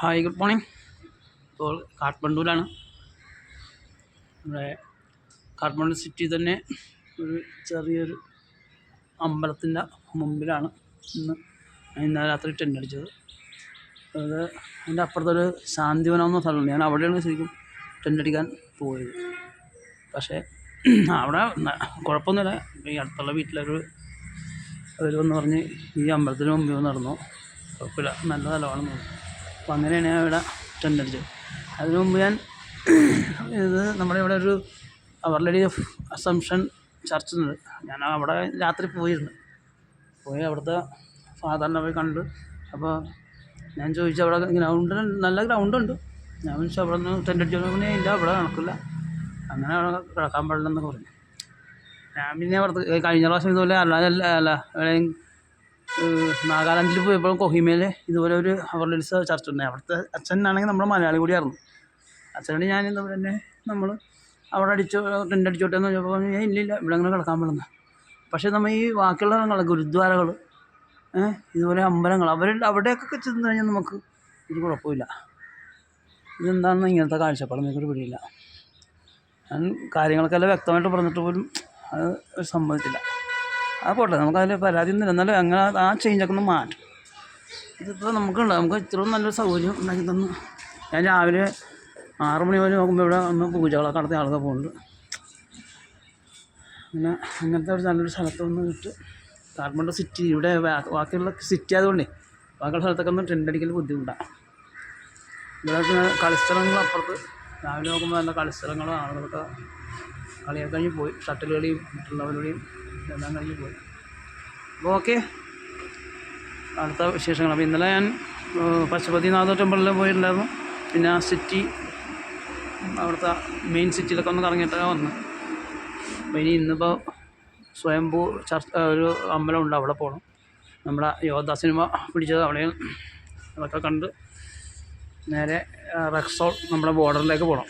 Hi, good morning. ഇപ്പോൾ കാഠ്മണ്ഡുവിലാണ്. നമ്മുടെ Kathmandu city തന്നെ ഒരു ചെറിയൊരു അമ്പലത്തിൻ്റെ മുമ്പിലാണ് ഇന്നലെ രാത്രി ടെൻ്റ് അടിച്ചത്. അത് അതിൻ്റെ അപ്പുറത്തൊരു ശാന്തിവനം എന്ന സ്ഥലമുണ്ട്. ഞാൻ അവിടെയാണ് ശരിക്കും ടെൻ്റ് അടിക്കാൻ പോയത്. പക്ഷേ അവിടെ കുഴപ്പമൊന്നുമില്ല. ഈ അടുത്തുള്ള വീട്ടിലൊരു വരുമെന്ന് പറഞ്ഞ് ഈ അമ്പലത്തിന് മുമ്പിൽ നടന്നു. കുഴപ്പമില്ല, നല്ല സ്ഥലമാണെന്ന് തോന്നുന്നു. അപ്പോൾ അങ്ങനെയാണ് ഞാൻ ഇവിടെ ടെൻ്റ് അടിച്ചത്. അതിനു മുമ്പ് ഞാൻ ഇത് നമ്മുടെ ഇവിടെ ഒരു അവർ ലേഡി ഓഫ് അസംഷൻ ചർച്ച് ഉണ്ട്. ഞാൻ അവിടെ രാത്രി പോയി അവിടുത്തെ ഫാദറിനെ പോയി കണ്ട്. അപ്പോൾ ഞാൻ ചോദിച്ചു, അവിടെ ഗ്രൗണ്ട് നല്ല ഗ്രൗണ്ടുണ്ട്. ഞാൻ ചോദിച്ചു അവിടെ നിന്ന് ടെൻ്റ് അടിച്ചു. ഇല്ല, അവിടെ നടക്കില്ല, അങ്ങനെ അവിടെ കിടക്കാൻ പാടില്ലെന്നൊക്കെ പറഞ്ഞു. ഞാൻ പിന്നെ അവിടുത്തെ കഴിഞ്ഞ പ്രാവശ്യം ഇതുപോലെ അല്ല നാഗാലാൻഡിൽ പോയപ്പോൾ കൊഹിമയിൽ ഇതുപോലെ ഒരു അവർ ലേഡീസ് ചർച്ച് ഉണ്ട്. അവിടുത്തെ അച്ഛനാണെങ്കിൽ നമ്മുടെ മലയാളി കൂടിയായിരുന്നു. അച്ഛനോട് ഞാൻ ഇതുപോലെ തന്നെ നമ്മൾ അവിടെ ടെൻ്റ് അടിച്ചോട്ടെ എന്ന് ചോദിച്ചപ്പോൾ ഇല്ലില്ല, ഇവിടെ അങ്ങനെ കിടക്കാൻ പാടില്ല. പക്ഷേ നമ്മൾ ഈ ബാക്കിയുള്ള ഗുരുദ്വാരകൾ, ഇതുപോലെ അമ്പലങ്ങൾ അവിടെയൊക്കെ ചെന്ന് കഴിഞ്ഞാൽ നമുക്ക് ഇത് കുഴപ്പമില്ല. ഇതെന്താണെന്ന് ഇങ്ങനത്തെ കാഴ്ചപ്പാട് എനിക്കൊരു പിടിയില്ല. ഞാൻ കാര്യങ്ങളൊക്കെ എല്ലാം വ്യക്തമായിട്ട് പറഞ്ഞിട്ട് പോലും അത് സമ്മതിച്ചില്ല. അത് പോട്ടെ, നമുക്കതിൽ പരാതിയൊന്നുമില്ല. എന്നാലും അങ്ങനെ ആ ചേഞ്ചൊക്കെ ഒന്ന് മാറ്റും. ഇതിപ്പോൾ നമുക്ക് ഇത്രയും നല്ലൊരു സൗകര്യം ഉണ്ടാക്കി തന്നു. ഞാൻ രാവിലെ 6 മണി വരെ നോക്കുമ്പോൾ ഇവിടെ ഒന്ന് പൂജകളൊക്കെ നടത്തിയ ആളുകൾ പോകുന്നുണ്ട്. പിന്നെ അങ്ങനത്തെ ഒരു നല്ലൊരു സ്ഥലത്ത് ഒന്ന് വിട്ട് കാഠ്മണ്ഡു സിറ്റി ഇവിടെ ബാക്കിയുള്ള സിറ്റി ആയതുകൊണ്ടേ ബാക്കിയുള്ള സ്ഥലത്തൊക്കെ ഒന്ന് ടെൻ്റ് അടിക്കൽ ബുദ്ധിമുട്ടാണ്. ഇവിടെ കളിസ്ഥലങ്ങൾ അപ്പുറത്ത് രാവിലെ നോക്കുമ്പോൾ നല്ല കളിസ്ഥലങ്ങളും ആളുകളൊക്കെ കളിയൊക്കെ കഴിഞ്ഞ് പോയി. ഷട്ടിൽ കളിയും മറ്റുള്ള പരിപാടിയും എല്ലാം കഴിഞ്ഞ് പോയി. അപ്പോൾ ഓക്കെ, അടുത്ത വിശേഷങ്ങൾ. അപ്പോൾ ഇന്നലെ ഞാൻ പശുപതിനാഥ ടെമ്പിളിൽ പോയിട്ടുണ്ടായിരുന്നു. പിന്നെ ആ സിറ്റി, അവിടുത്തെ മെയിൻ സിറ്റിയിലൊക്കെ ഒന്ന് കറങ്ങിയിട്ടൊക്കെ വന്നു. അപ്പോൾ ഇന്നിപ്പോൾ സ്വയംഭൂ ഒരു അമ്പലമുണ്ട്, അവിടെ പോകണം. നമ്മുടെ യോദ്ധ സിനിമ പിടിച്ചത് അവിടെയും അതൊക്കെ കണ്ട് നേരെ റെക്സോൾ നമ്മുടെ ബോർഡറിലേക്ക് പോകണം.